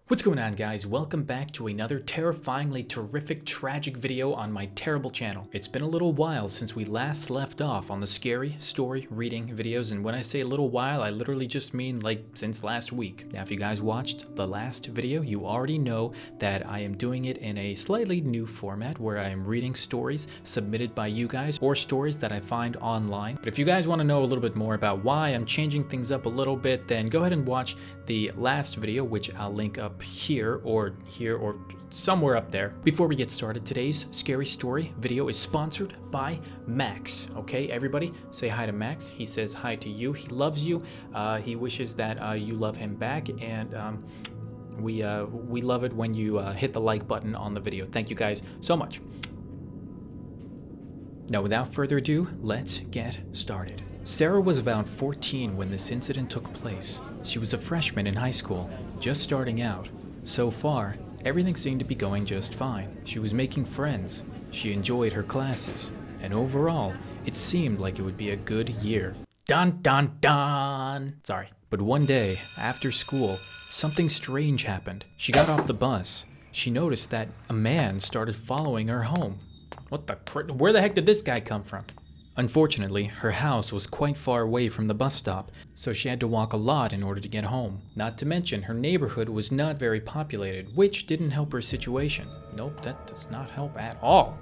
What's going on, guys? Welcome back to another terrifyingly terrific tragic video on my terrible channel. It's been a little while since we last left off on the scary story reading videos, and when I say a little while, I literally just mean like since last week. Now if you guys watched the last video, you already know that I am doing it in a slightly new format where I am reading stories submitted by you guys or stories that I find online. But if you guys want to know a little bit more about why I'm changing things up a little bit, then go ahead and watch the last video, which I'll link up here or somewhere up there. Before we get started, today's scary story video is sponsored by Max. Okay, everybody say hi to Max. He says hi to you. He loves you. He wishes that you love him back, and we love it when you hit the like button on the video. Thank you guys so much. Now, without further ado, let's get started. Sarah was about 14 when this incident took place. She was a freshman in high school, just starting out. So far, everything seemed to be going just fine. She was making friends, she enjoyed her classes, and overall, it seemed like it would be a good year. Dun dun dun! Sorry. But one day, after school, something strange happened. She got off the bus. She noticed that a man started following her home. Where the heck did this guy come from? Unfortunately, her house was quite far away from the bus stop, so she had to walk a lot in order to get home. Not to mention, her neighborhood was not very populated, which didn't help her situation. Nope, that does not help at all.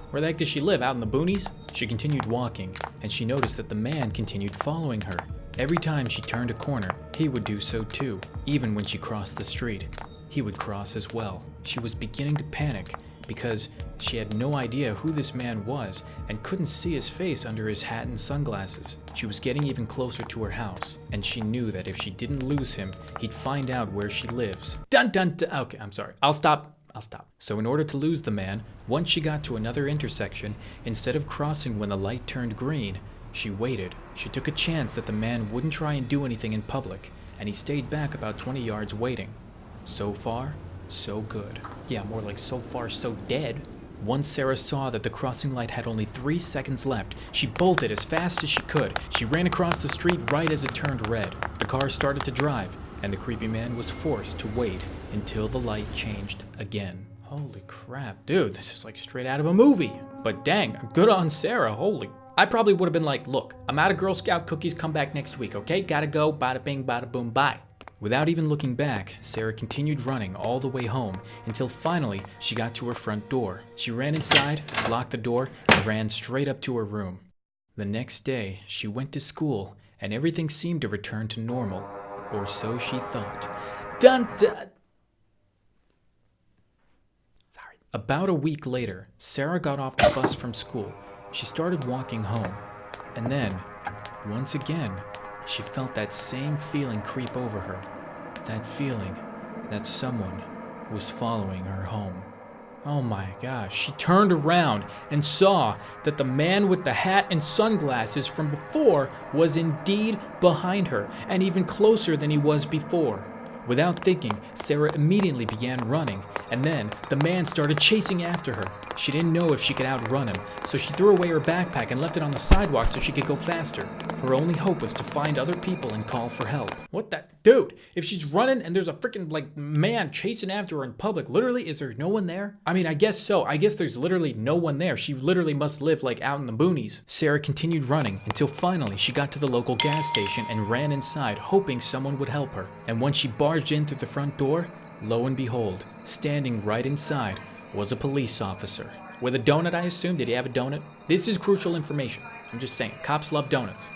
Where the heck does she live? Out in the boonies? She continued walking, and she noticed that the man continued following her. Every time she turned a corner, he would do so too. Even when she crossed the street, he would cross as well. She was beginning to panic, because she had no idea who this man was and couldn't see his face under his hat and sunglasses. She was getting even closer to her house, and she knew that if she didn't lose him, he'd find out where she lives. Dun dun dun! Okay, I'm sorry. I'll stop. So in order to lose the man, once she got to another intersection, instead of crossing when the light turned green, she waited. She took a chance that the man wouldn't try and do anything in public, and he stayed back about 20 yards waiting. So far, so good. Yeah, more like so far, so dead. Once Sarah saw that the crossing light had only 3 seconds left, she bolted as fast as she could. She ran across the street right as it turned red. The car started to drive, and the creepy man was forced to wait until the light changed again. Holy crap, dude, this is like straight out of a movie. But dang, good on Sarah, holy. I probably would have been like, look, I'm out of Girl Scout cookies, come back next week, okay? Gotta go, bada bing, bada boom, bye. Without even looking back, Sarah continued running all the way home until finally she got to her front door. She ran inside, locked the door, and ran straight up to her room. The next day, she went to school, and everything seemed to return to normal, or so she thought. Dun dun! Sorry. About a week later, Sarah got off the bus from school. She started walking home, and then, once again, she felt that same feeling creep over her. That feeling that someone was following her home. Oh my gosh. She turned around and saw that the man with the hat and sunglasses from before was indeed behind her, and even closer than he was before. Without thinking, Sarah immediately began running, and then the man started chasing after her. She didn't know if she could outrun him, so she threw away her backpack and left it on the sidewalk so she could go faster. Her only hope was to find other people and call for help. What the? Dude, if she's running and there's a freaking like man chasing after her in public, literally, is there no one there? I mean, I guess so. I guess there's literally no one there. She literally must live like out in the boonies. Sarah continued running until finally she got to the local gas station and ran inside, hoping someone would help her. And when she barged in through the front door, lo and behold, standing right inside was a police officer. With a donut, I assume. Did he have a donut? This is crucial information. I'm just saying, cops love donuts.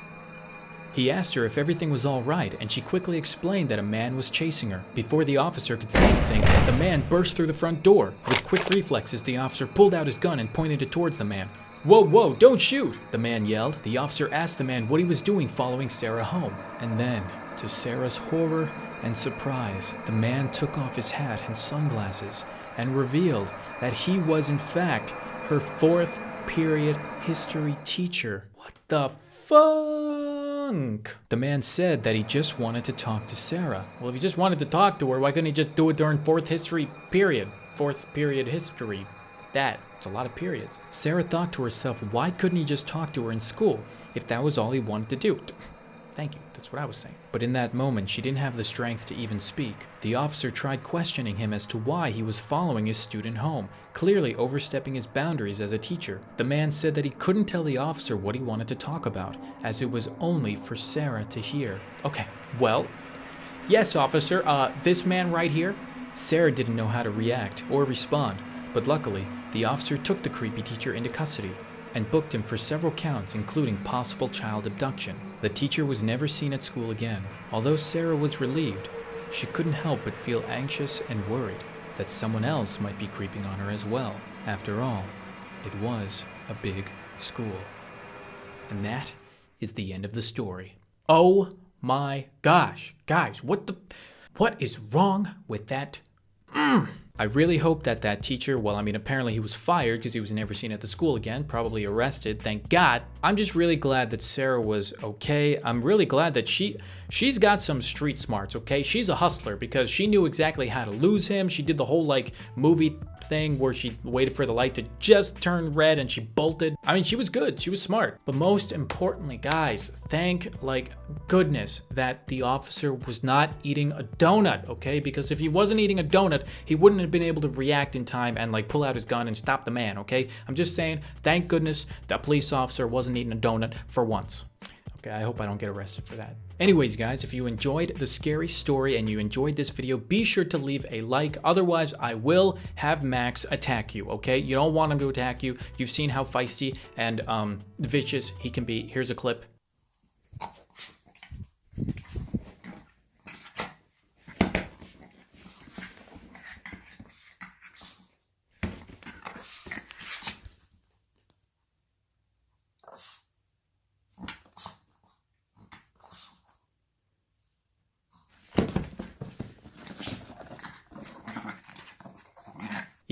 He asked her if everything was all right, and she quickly explained that a man was chasing her. Before the officer could say anything, the man burst through the front door. With quick reflexes, the officer pulled out his gun and pointed it towards the man. Whoa, whoa, don't shoot, the man yelled. The officer asked the man what he was doing following Sarah home. And then, to Sarah's horror and surprise, the man took off his hat and sunglasses and revealed that he was in fact her 4th period history teacher. What the funk? The man said that he just wanted to talk to Sarah. Well, if he just wanted to talk to her, why couldn't he just do it during 4th history period? 4th period history. It's a lot of periods. Sarah thought to herself, why couldn't he just talk to her in school if that was all he wanted to do? Thank you. That's what I was saying. But in that moment, she didn't have the strength to even speak. The officer tried questioning him as to why he was following his student home, clearly overstepping his boundaries as a teacher. The man said that he couldn't tell the officer what he wanted to talk about, as it was only for Sarah to hear. Okay, well, yes, officer, this man right here? Sarah didn't know how to react or respond, but luckily, the officer took the creepy teacher into custody and booked him for several counts, including possible child abduction. The teacher was never seen at school again. Although Sarah was relieved, she couldn't help but feel anxious and worried that someone else might be creeping on her as well. After all, it was a big school. And that is the end of the story. Oh my gosh, guys, what is wrong with that? I really hope that that teacher, well, I mean, apparently he was fired because he was never seen at the school again, probably arrested, thank God. I'm just really glad that Sarah was okay. I'm really glad that she's got some street smarts, okay? She's a hustler because she knew exactly how to lose him. She did the whole like movie thing where she waited for the light to just turn red and she bolted. I mean, she was good, she was smart. But most importantly, guys, thank like goodness that the officer was not eating a donut, okay? Because if he wasn't eating a donut, he wouldn't have been able to react in time and like pull out his gun and stop the man, okay? I'm just saying, thank goodness that police officer wasn't eating a donut for once. Okay, I hope I don't get arrested for that. Anyways, guys, if you enjoyed the scary story and you enjoyed this video, be sure to leave a like. Otherwise, I will have Max attack you, okay? You don't want him to attack you. You've seen how feisty and vicious he can be. Here's a clip.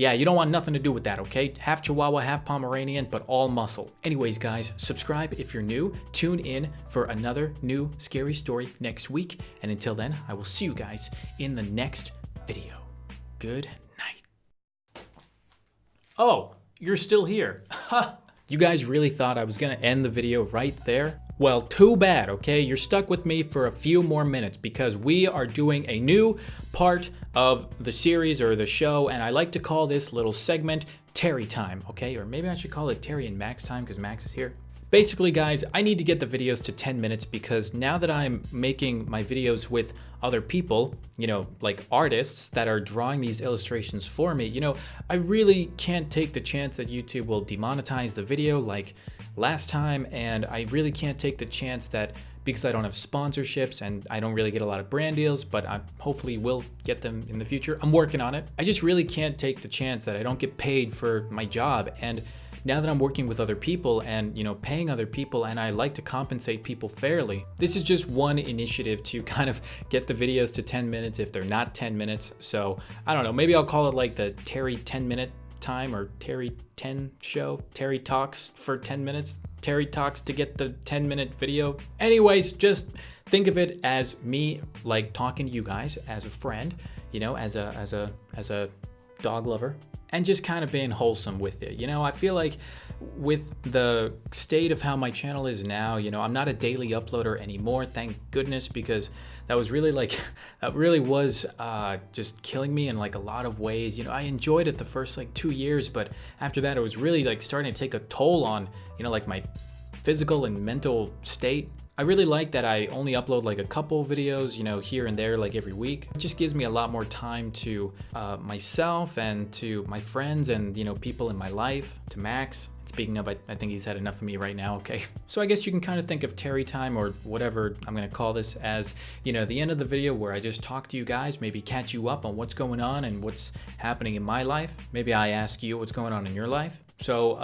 Yeah, you don't want nothing to do with that, okay? Half Chihuahua, half Pomeranian, but all muscle. Anyways, guys, subscribe if you're new. Tune in for another new scary story next week. And until then, I will see you guys in the next video. Good night. Oh, you're still here. Ha! You guys really thought I was gonna end the video right there? Well, too bad, okay? You're stuck with me for a few more minutes because we are doing a new part of the series or the show, and I like to call this little segment Terry Time, okay? Or maybe I should call it Terry and Max Time because Max is here. Basically, guys, I need to get the videos to 10 minutes because now that I'm making my videos with other people, you know, like artists that are drawing these illustrations for me, you know, I really can't take the chance that YouTube will demonetize the video like last time, and I really can't take the chance that because I don't have sponsorships and I don't really get a lot of brand deals, but I hopefully will get them in the future. I'm working on it. I just really can't take the chance that I don't get paid for my job. And now that I'm working with other people and, you know, paying other people, and I like to compensate people fairly, this is just one initiative to kind of get the videos to 10 minutes if they're not 10 minutes. So I don't know, maybe I'll call it like the Terry 10-minute time or Terry 10 show. Terry talks for 10 minutes. Terry talks to get the 10-minute video. Anyways, just think of it as me like talking to you guys as a friend, you know, as a dog lover, and just kind of being wholesome with it. You know, I feel like with the state of how my channel is now, you know, I'm not a daily uploader anymore, thank goodness, because that was really like, that really was just killing me in like a lot of ways. You know, I enjoyed it the first like 2 years, but after that it was really like starting to take a toll on, you know, like my physical and mental state. I really like that I only upload like a couple videos, you know, here and there, like every week. It just gives me a lot more time to myself and to my friends and, you know, people in my life, to Max. Speaking of, I think he's had enough of me right now, okay? So I guess you can kind of think of Terry Time or whatever I'm gonna call this as, you know, the end of the video where I just talk to you guys, maybe catch you up on what's going on and what's happening in my life. Maybe I ask you what's going on in your life. So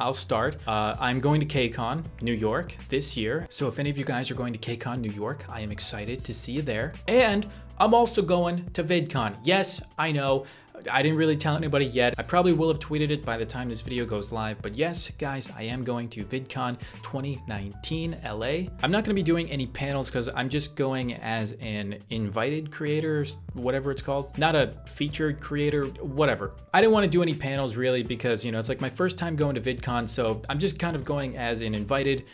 I'll start. I'm going to KCON, New York this year. So if any of you guys are going to KCON, New York, I am excited to see you there. And I'm also going to VidCon. Yes, I know. I didn't really tell anybody yet. I probably will have tweeted it by the time this video goes live, but yes, guys, I am going to VidCon 2019 LA. I'm not gonna be doing any panels because I'm just going as an invited creator whatever it's called. Not a featured creator, whatever. I didn't want to do any panels really because, you know, it's like my first time going to VidCon, so I'm just kind of going as an invited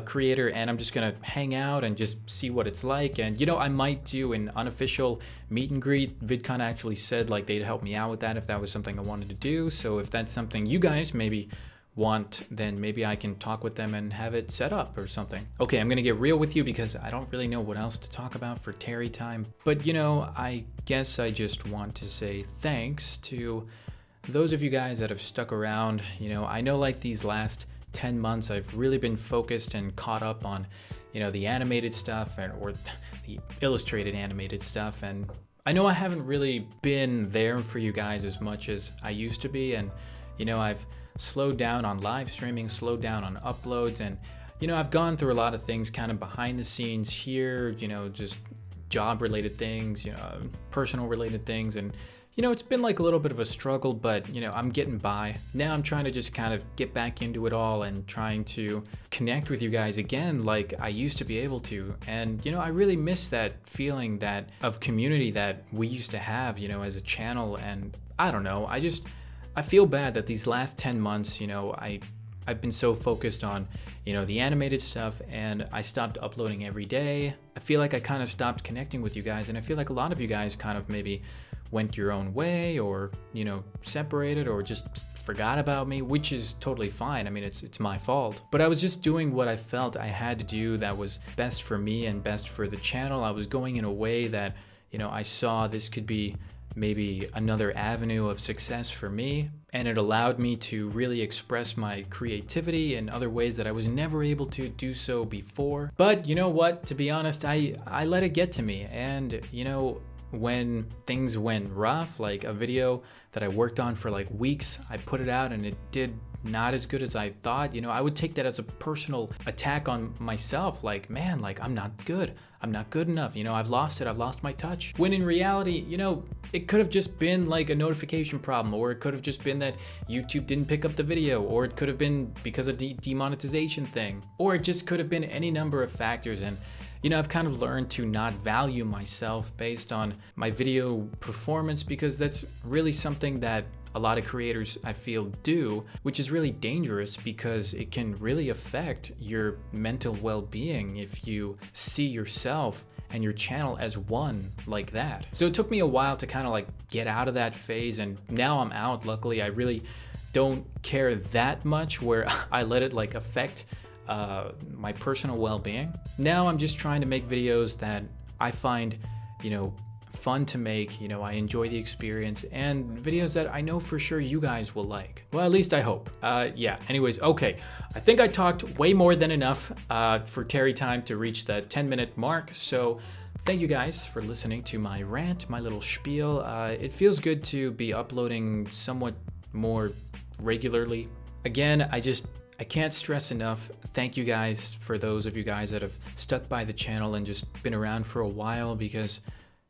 creator, and I'm just gonna hang out and just see what it's like. And, you know, I might do an unofficial meet and greet. VidCon actually said like they'd help me out with that if that was something I wanted to do. So if that's something you guys maybe want, then maybe I can talk with them and have it set up or something. Okay, I'm gonna get real with you because I don't really know what else to talk about for Terry time. But, you know, I guess I just want to say thanks to those of you guys that have stuck around. You know, I know like these last 10 months I've really been focused and caught up on, you know, the animated stuff or the illustrated animated stuff, and I know I haven't really been there for you guys as much as I used to be. And, you know, I've slowed down on live streaming, slowed down on uploads, and, you know, I've gone through a lot of things kind of behind the scenes here, you know, just job related things, you know, personal related things. And, you know, it's been like a little bit of a struggle, but, you know, I'm getting by. Now I'm trying to just kind of get back into it all and trying to connect with you guys again like I used to be able to. And, you know, I really miss that feeling that of community that we used to have, you know, as a channel. And I don't know, I feel bad that these last 10 months, you know, I've been so focused on, you know, the animated stuff, and I stopped uploading every day. I feel like I kind of stopped connecting with you guys, and I feel like a lot of you guys kind of maybe went your own way, or, you know, separated, or just forgot about me, which is totally fine. I mean, it's my fault. But I was just doing what I felt I had to do that was best for me and best for the channel. I was going in a way that, you know, I saw this could be maybe another avenue of success for me, and it allowed me to really express my creativity in other ways that I was never able to do so before. But you know what, to be honest, I let it get to me. And, you know, when things went rough, like a video that I worked on for like weeks, I put it out and it did not as good as I thought, you know, I would take that as a personal attack on myself. Like, man, like I'm not good enough, you know, I've lost my touch. When in reality, you know, it could have just been like a notification problem, or it could have just been that YouTube didn't pick up the video, or it could have been because of the demonetization thing, or it just could have been any number of factors. And, you know, I've kind of learned to not value myself based on my video performance, because that's really something that a lot of creators, I feel, do, which is really dangerous because it can really affect your mental well-being if you see yourself and your channel as one like that. So it took me a while to kind of like get out of that phase, and now I'm out. Luckily, I really don't care that much where I let it like affect my personal well-being. Now I'm just trying to make videos that I find, you know, fun to make, you know, I enjoy the experience, and videos that I know for sure you guys will like. Well, at least I hope. Yeah, anyways, okay. I think I talked way more than enough for Terry time to reach the 10-minute mark. So thank you guys for listening to my rant, my little spiel. It feels good to be uploading somewhat more regularly. Again, I can't stress enough, thank you guys for those of you guys that have stuck by the channel and just been around for a while, because,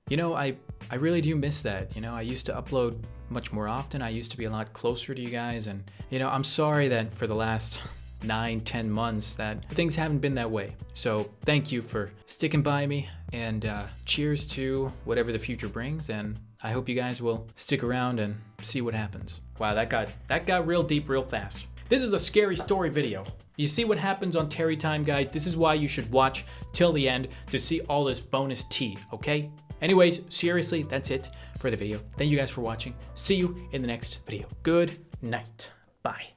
you know, I really do miss that. You know, I used to upload much more often. I used to be a lot closer to you guys, and, you know, I'm sorry that for the last 9-10 months that things haven't been that way. So thank you for sticking by me, and cheers to whatever the future brings, and I hope you guys will stick around and see what happens. Wow, that got real deep real fast. This is a scary story video. You see what happens on Terry time, guys? This is why you should watch till the end to see all this bonus tea, okay? Anyways, seriously, that's it for the video. Thank you guys for watching. See you in the next video. Good night. Bye.